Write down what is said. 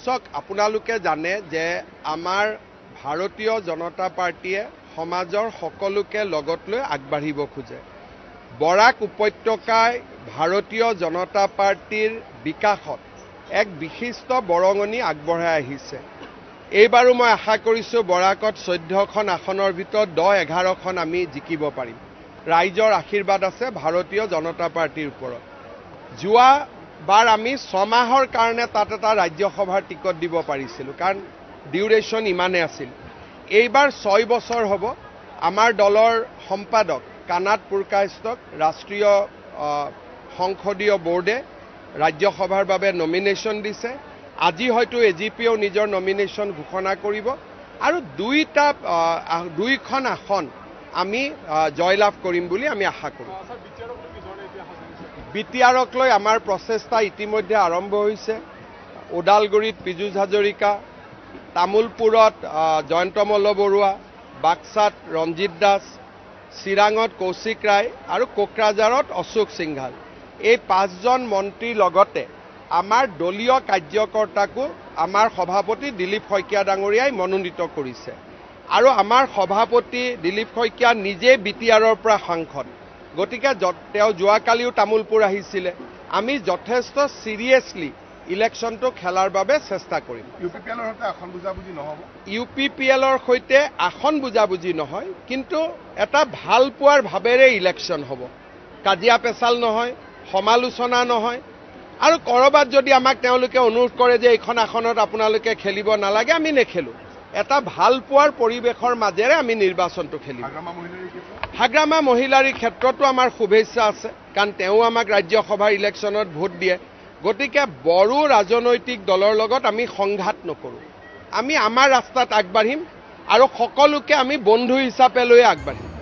চক আপোনালোকে জানে যে আমাৰ ভাৰতীয় জনতা পাৰ্টিয়ে সমাজৰ সকলোকে লগত লৈ আগবাঢ়িব খোজে। বৰাক উপত্যকায় ভাৰতীয় জনতা পাৰ্টিৰ বিকাশত এক বিশিষ্ট বৰঙণি আগবঢ়াই আহিছে। এইবাৰো মই আশা কৰিছোঁ বৰাকত 14খন আসনৰ ভিতৰত 10-11খন আমি জিকিব পাৰিম। ৰাইজৰ আশীৰ্বাদ আছে ভাৰতীয় জনতা পাৰ্টিৰ ওপৰত। যোৱাবাৰ আমি 6 মাহৰ কাৰণে তাত এটা ৰাজ্যসভাৰ টিকট দিব পাৰিছিলোঁ, কাৰণ ডিউৰেশ্যন ইমানে আছিল। এইবাৰ 6 বছৰ হ'ব। আমাৰ দলৰ সম্পাদক কানাড পুৰকায়স্থক ৰাষ্ট্ৰীয় সংসদীয় বোৰ্ডে ৰাজ্যসভাৰ বাবে নমিনেশ্যন দিছে। আজি হয়তো এজিপিও নিজৰ নমিনেশ্যন ঘোষণা কৰিব আৰু দুইখন আসন আমি জয়লাভ কৰিম বুলি আমি আশা কৰোঁ। বিটিআৰক লৈ আমাৰ প্ৰচেষ্টা ইতিমধ্যে আৰম্ভ হৈছে। ওদালগুৰিত পীযুষ হাজৰিকা, তামুলপুৰত জয়ন্ত মল্ল বৰুৱা, বাক্সাত ৰঞ্জিত দাস, চিৰাঙত কৌশিক ৰায় আৰু কোকৰাঝাৰত অশোক সিংঘাল। এই 5জন মন্ত্ৰীৰ লগতে আমাৰ দলীয় কাৰ্যকৰ্তাকো আমাৰ সভাপতি দিলীপ শইকীয়া ডাঙৰীয়াই মনোনীত কৰিছে আৰু আমাৰ সভাপতি দিলীপ শইকীয়া নিজে বিটিআৰৰ পৰা সাংসদ। গতিকে তেওঁ যোৱাকালিও তামুলপুৰ আহিছিলে। আমি যথেষ্ট চিৰিয়াছলি ইলেকশ্যনটো খেলাৰ বাবে চেষ্টা কৰিম। ইউপিপিএলৰ সৈতে আসন বুজাবুজি নহয়, কিন্তু এটা ভাল পোৱাৰ ভাৱেৰে ইলেকশ্যন হ'ব। কাজিয়া পেচাল নহয়, সমালোচনা নহয়। আৰু কৰবাত যদি আমাক তেওঁলোকে অনুৰোধ কৰে যে এইখন আসনত আপোনালোকে খেলিব নালাগে, আমি নেখেলোঁ। এটা ভাল পোৱাৰ পৰিৱেশৰ মাজেৰে আমি নিৰ্বাচনটো খেলিম। হাগ্ৰামা মহিলাৰ ক্ষেত্ৰতো আমাৰ শুভেচ্ছা আছে, কাৰণ তেওঁ আমাক ৰাজ্যসভাৰ ইলেকশ্যনত ভোট দিয়ে। গতিকে বড়ো ৰাজনৈতিক দলৰ লগত আমি সংঘাত নকৰোঁ। আমি আমাৰ ৰাস্তাত আগবাঢ়িম আৰু সকলোকে আমি বন্ধু হিচাপে লৈ আগবাঢ়িম।